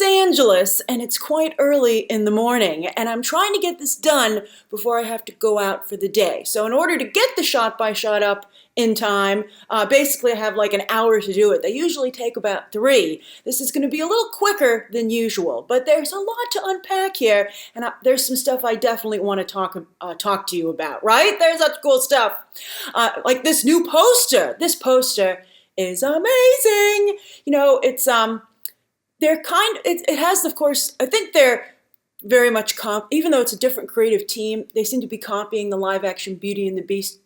Los Angeles and it's quite early in the morning and I'm trying to get this done before I have to go out for the day. So in order to get the shot by shot up in time, basically I have like an hour to do it. They usually take about 3. This is going to be a little quicker than usual, but there's a lot to unpack here and there's some stuff I definitely want to talk to you about, right? There's such cool stuff. Like this new poster. This poster is amazing. You know, it's it has, of course, I think they're very much even though it's a different creative team, they seem to be copying the live action Beauty and the Beast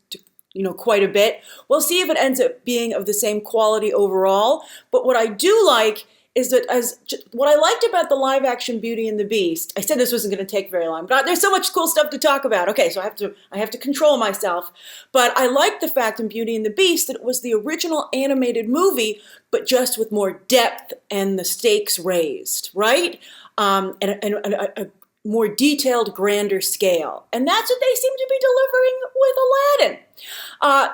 quite a bit. We'll see if it ends up being of the same quality overall. But what I do like is that what I liked about the live action Beauty and the Beast, I said this wasn't going to take very long, but there's so much cool stuff to talk about. Okay, so I have to control myself. But I liked the fact in Beauty and the Beast that it was the original animated movie, but just with more depth and the stakes raised, right? And a more detailed, grander scale. And that's what they seem to be delivering with Aladdin.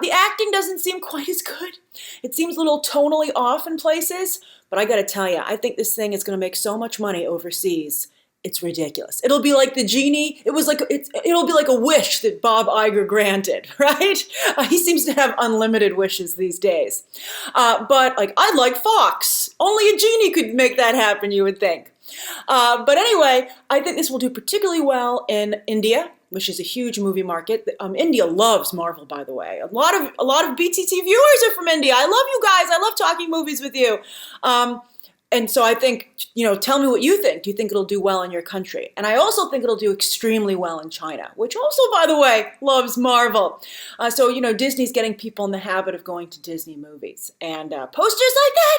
The acting doesn't seem quite as good. It seems a little tonally off in places, but I gotta tell you, I think this thing is gonna make so much money overseas. It's ridiculous. It'll be like the Genie. It'll be like a wish that Bob Iger granted, right? He seems to have unlimited wishes these days. But like, I'd like Fox. Only a Genie could make that happen, you would think. But anyway, I think this will do particularly well in India, which is a huge movie market. India loves Marvel, by the way. A lot of BTT viewers are from India. I love you guys. I love talking movies with you. And so I think, tell me what you think. Do you think it'll do well in your country? And I also think it'll do extremely well in China, which also, by the way, loves Marvel. So Disney's getting people in the habit of going to Disney movies. And posters like that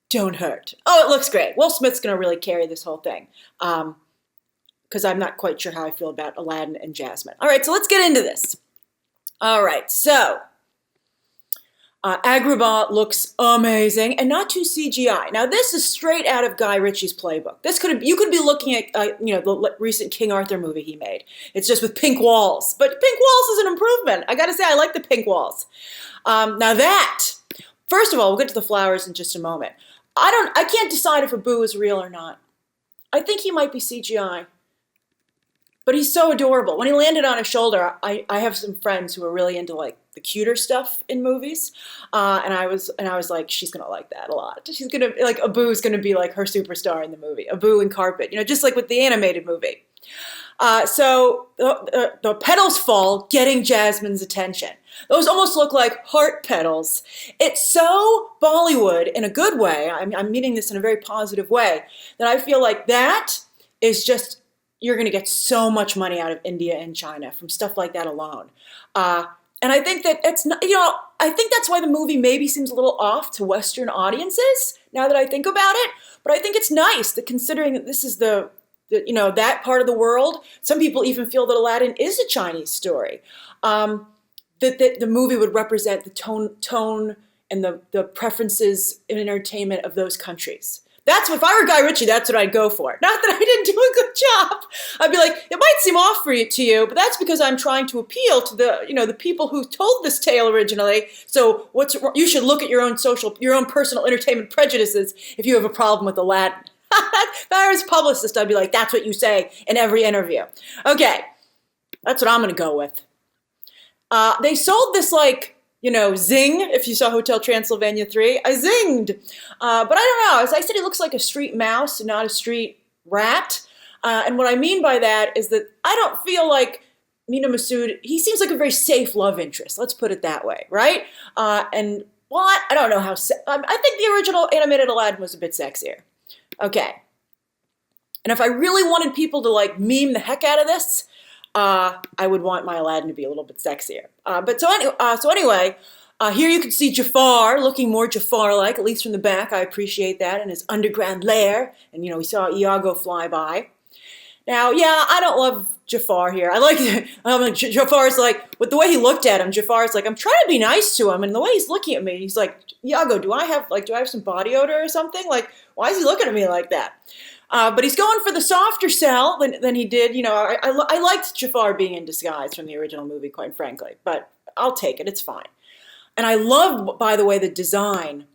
don't hurt. Oh, it looks great. Will Smith's going to really carry this whole thing. Because I'm not quite sure how I feel about Aladdin and Jasmine. All right, so let's get into this. All right, so Agrabah looks amazing and not too CGI. Now, this is straight out of Guy Ritchie's playbook. You could be looking at the recent King Arthur movie he made. It's just with pink walls, but pink walls is an improvement. I got to say, I like the pink walls. First of all, we'll get to the flowers in just a moment. I can't decide if Abu is real or not. I think he might be CGI. But he's so adorable. When he landed on his shoulder, I have some friends who are really into like the cuter stuff in movies, and I was like, she's gonna like that a lot. She's gonna like Abu's gonna be like her superstar in the movie. Abu and Carpet, just like with the animated movie. So the petals fall, getting Jasmine's attention. Those almost look like heart petals. It's so Bollywood in a good way. I'm meaning this in a very positive way. That I feel like that is just. You're going to get so much money out of India and China from stuff like that alone. And I think that it's not, I think that's why the movie maybe seems a little off to Western audiences now that I think about it. But I think it's nice that considering that this is that part of the world, some people even feel that Aladdin is a Chinese story. That the movie would represent the tone and the preferences in entertainment of those countries. If I were Guy Ritchie, that's what I'd go for. Not that I didn't do a good job. I'd be like, it might seem off to you, but that's because I'm trying to appeal to the people who told this tale originally. So you should look at your own personal entertainment prejudices if you have a problem with Aladdin. If I was a publicist, I'd be like, that's what you say in every interview. Okay, that's what I'm going to go with. They sold this zing, if you saw Hotel Transylvania 3, I zinged. But I don't know, as I said, he looks like a street mouse and not a street rat. And what I mean by that is that I don't feel like Mina Masood, he seems like a very safe love interest. Let's put it that way, right? I don't know how, I think the original animated Aladdin was a bit sexier. Okay. And if I really wanted people to meme the heck out of this, I would want my Aladdin to be a little bit sexier. So anyway, here you can see Jafar looking more Jafar-like, at least from the back. I appreciate that, in his underground lair. And, we saw Iago fly by. Now, yeah, I don't love Jafar here. I like Jafar's with the way he looked at him, Jafar's I'm trying to be nice to him. And the way he's looking at me, he's like, Iago, do I have some body odor or something? Why is he looking at me like that? But he's going for the softer sell than he did. I liked Jafar being in disguise from the original movie, quite frankly. But I'll take it. It's fine. And I love, by the way, the design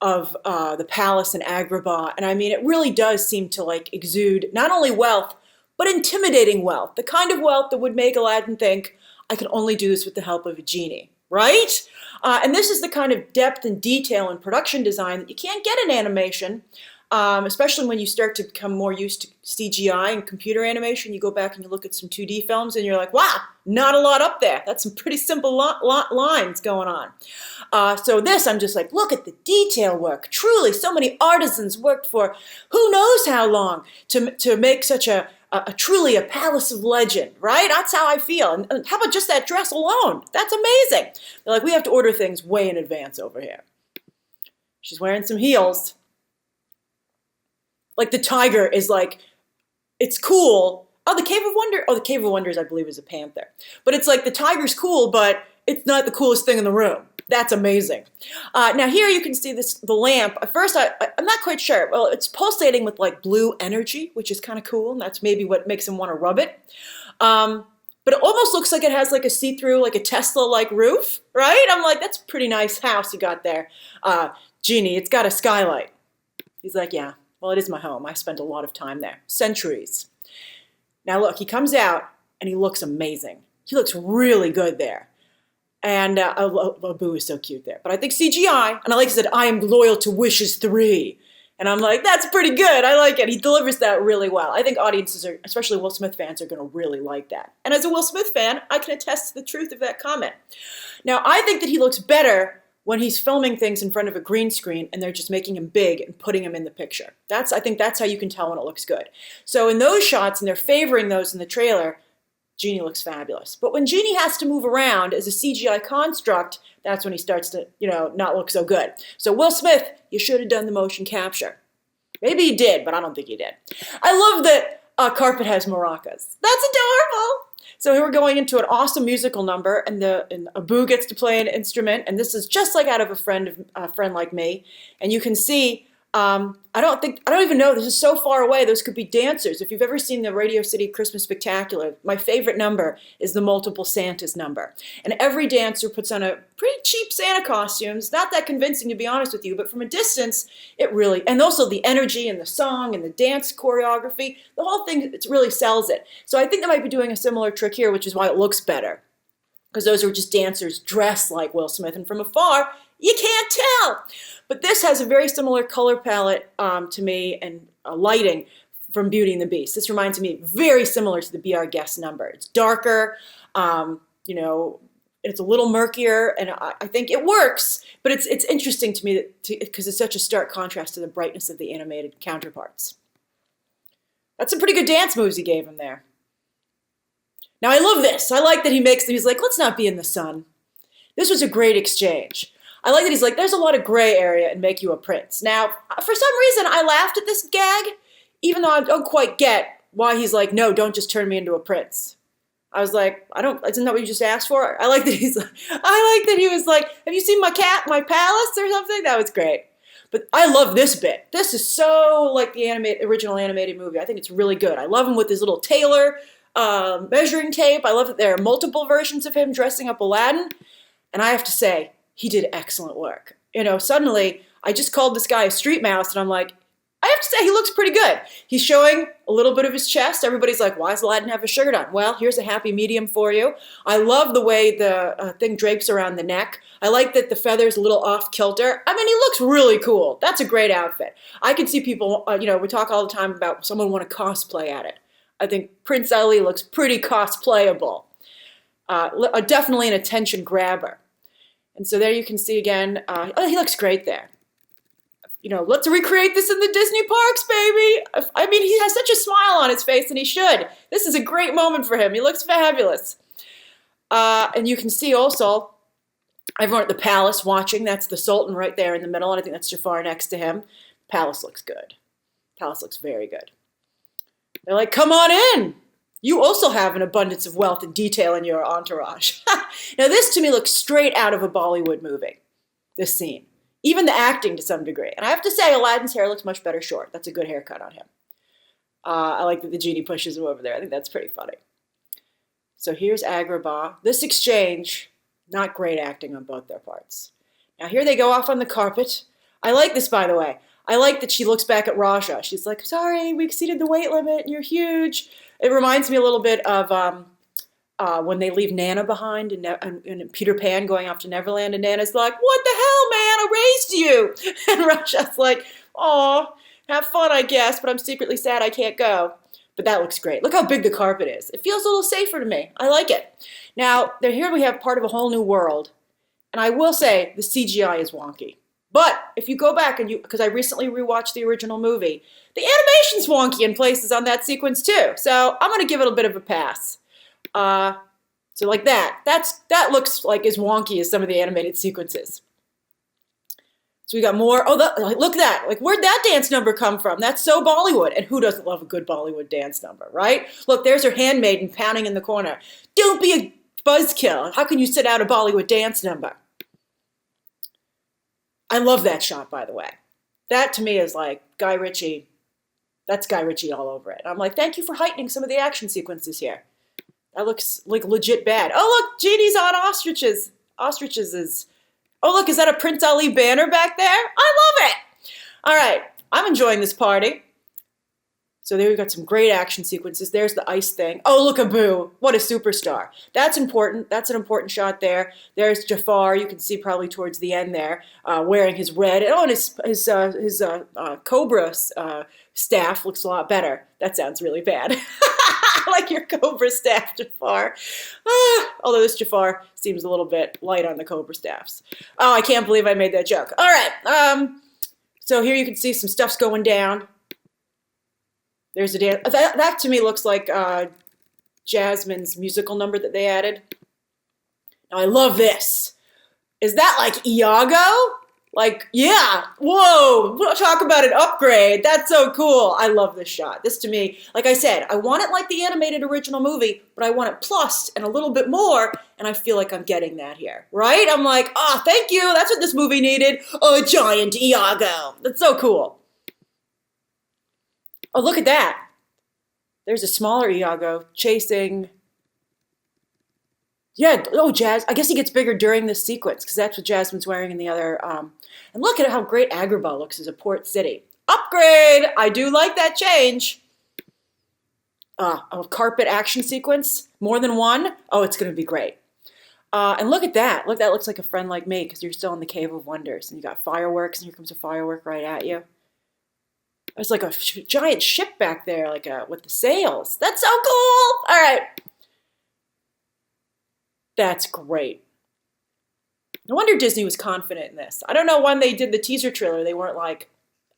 the palace in Agrabah. And I mean, it really does seem to like exude not only wealth, but intimidating wealth. The kind of wealth that would make Aladdin think, I can only do this with the help of a genie, right? And this is the kind of depth and detail in production design that you can't get in animation, especially when you start to become more used to CGI and computer animation. You go back and you look at some 2D films and you're like, wow, not a lot up there. That's some pretty simple lines going on. So this, I'm just like, look at the detail work. Truly, so many artisans worked for who knows how long to make such a truly a palace of legend, right? That's how I feel. And how about just that dress alone? That's amazing. They're like, we have to order things way in advance over here. She's wearing some heels. Like the tiger is like, it's cool. Oh, the Cave of Wonder. Oh, the Cave of Wonders, I believe, is a panther. But it's like the tiger's cool, but it's not the coolest thing in the room. That's amazing. Now here you can see the lamp. At first, I'm not quite sure. Well, it's pulsating with like blue energy, which is kind of cool. And that's maybe what makes him want to rub it. But it almost looks like it has like a see-through, like a Tesla-like roof, right? I'm like, that's a pretty nice house you got there. Genie, it's got a skylight. He's like, yeah, well, it is my home. I spent a lot of time there. Centuries. Now look, he comes out and he looks amazing. He looks really good there. And Abu is so cute there. But I think CGI, and I like he said, I am loyal to wishes 3. And I'm like, that's pretty good. I like it. He delivers that really well. I think audiences, especially Will Smith fans, are going to really like that. And as a Will Smith fan, I can attest to the truth of that comment. Now, I think that he looks better when he's filming things in front of a green screen and they're just making him big and putting him in the picture. I think that's how you can tell when it looks good. So in those shots, and they're favoring those in the trailer, Genie looks fabulous. But when Genie has to move around as a CGI construct, that's when he starts to, not look so good. So Will Smith, you should have done the motion capture. Maybe he did, but I don't think he did. I love that carpet has maracas. That's adorable. So here we're going into an awesome musical number, and Abu gets to play an instrument, and this is just like out of a friend like me. And you can see, I don't even know, this is so far away, those could be dancers. If you've ever seen the Radio City Christmas Spectacular, my favorite number is the Multiple Santas number. And every dancer puts on a pretty cheap Santa costume. It's not that convincing, to be honest with you, but from a distance, it really, and also the energy and the song and the dance choreography, the whole thing, it really sells it. So I think they might be doing a similar trick here, which is why it looks better. Because those are just dancers dressed like Will Smith, and from afar, you can't tell. But this has a very similar color palette to me, and lighting from Beauty and the Beast. This reminds me very similar to the Be Our Guest number. It's darker, it's a little murkier, and I think it works. But it's interesting to me because it's such a stark contrast to the brightness of the animated counterparts. That's some pretty good dance moves he gave him there. Now I love this. I like that he's like, let's not be in the sun. This was a great exchange. I like that he's like, there's a lot of gray area and make you a prince. Now, for some reason, I laughed at this gag, even though I don't quite get why he's like, no, don't just turn me into a prince. I was like, isn't that what you just asked for? I like that he was like, have you seen my palace or something? That was great. But I love this bit. This is so like the original animated movie. I think it's really good. I love him with his little tailor measuring tape. I love that there are multiple versions of him dressing up Aladdin. And I have to say, he did excellent work. Suddenly, I just called this guy a street mouse, and I'm like, I have to say, he looks pretty good. He's showing a little bit of his chest. Everybody's like, why does Aladdin have a shirt on? Well, here's a happy medium for you. I love the way the thing drapes around the neck. I like that the feather's a little off kilter. I mean, he looks really cool. That's a great outfit. I can see people, we talk all the time about someone want to cosplay at it. I think Prince Ali looks pretty cosplayable. Definitely an attention grabber. And so there you can see again, he looks great there. Let's recreate this in the Disney parks, baby. I mean, he has such a smile on his face, and he should. This is a great moment for him. He looks fabulous. And you can see also everyone at the palace watching. That's the Sultan right there in the middle, and I think that's Jafar next to him. Palace looks good. Palace looks very good. They're like, come on in. You also have an abundance of wealth and detail in your entourage. Now, this to me looks straight out of a Bollywood movie, this scene. Even the acting to some degree. And I have to say, Aladdin's hair looks much better short. That's a good haircut on him. I like that the genie pushes him over there. I think that's pretty funny. So here's Agrabah. This exchange, not great acting on both their parts. Now here they go off on the carpet. I like this, by the way. I like that she looks back at Raja. She's like, sorry, we exceeded the weight limit and you're huge. It reminds me a little bit of when they leave Nana behind and Peter Pan going off to Neverland, and Nana's like, what the hell, man, I raised you. And Raja's like, oh, have fun, I guess, but I'm secretly sad I can't go. But that looks great. Look how big the carpet is. It feels a little safer to me. I like it. Now, here we have part of a whole new world. And I will say the CGI is wonky. But if you go back and because I recently rewatched the original movie, the animation's wonky in places on that sequence too. So I'm going to give it a bit of a pass. So like that looks like as wonky as some of the animated sequences. So we got more. Oh, look at that. Like, where'd that dance number come from? That's so Bollywood. And who doesn't love a good Bollywood dance number, right? Look, there's her handmaiden pounding in the corner. Don't be a buzzkill. How can you sit out a Bollywood dance number? I love that shot, by the way. That to me is like Guy Ritchie. That's Guy Ritchie all over it. I'm like, thank you for heightening some of the action sequences here. That looks like legit bad. Oh, look, Genie's on ostriches. Ostriches is... Oh, look, is that a Prince Ali banner back there? I love it. All right, I'm enjoying this party. So there we got some great action sequences. There's the ice thing. Oh, look, Abu. What a superstar. That's important. That's an important shot there. There's Jafar. You can see probably towards the end there, wearing his red. Oh, and his cobra staff looks a lot better. That sounds really bad. Like your cobra staff, Jafar. Although this Jafar seems a little bit light on the cobra staffs. Oh, I can't believe I made that joke. All right. So here you can see some stuff's going down. There's a dance. That to me looks like Jasmine's musical number that they added. Now I love this. Is that like Iago? Like, yeah, whoa, talk about an upgrade. That's so cool. I love this shot. This to me, like I said, I want it like the animated original movie, but I want it plussed and a little bit more, and I feel like I'm getting that here, right? I'm like, oh, thank you. That's what this movie needed. A giant Iago. That's so cool. Oh, look at that. There's a smaller Iago chasing... Yeah, oh, I guess he gets bigger during this sequence because that's what Jasmine's wearing in the other. And look at how great Agrabah looks as a port city. Upgrade! I do like that change. A carpet action sequence, more than one. Oh, it's going to be great. And look at that. Look, that looks like a friend like me because you're still in the Cave of Wonders. And you got fireworks, and here comes a firework right at you. There's like a giant ship back there, like with the sails. That's so cool! All right. That's great. No wonder Disney was confident in this. I don't know when they did the teaser trailer, they weren't like,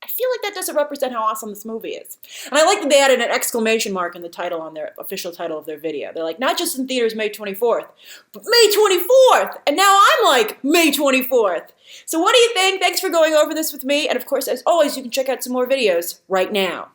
I feel like that doesn't represent how awesome this movie is. And I like that they added an exclamation mark in the title on their official title of their video. They're like, not just in theaters May 24th, but May 24th! And now I'm like, May 24th! So what do you think? Thanks for going over this with me. And of course, as always, you can check out some more videos right now.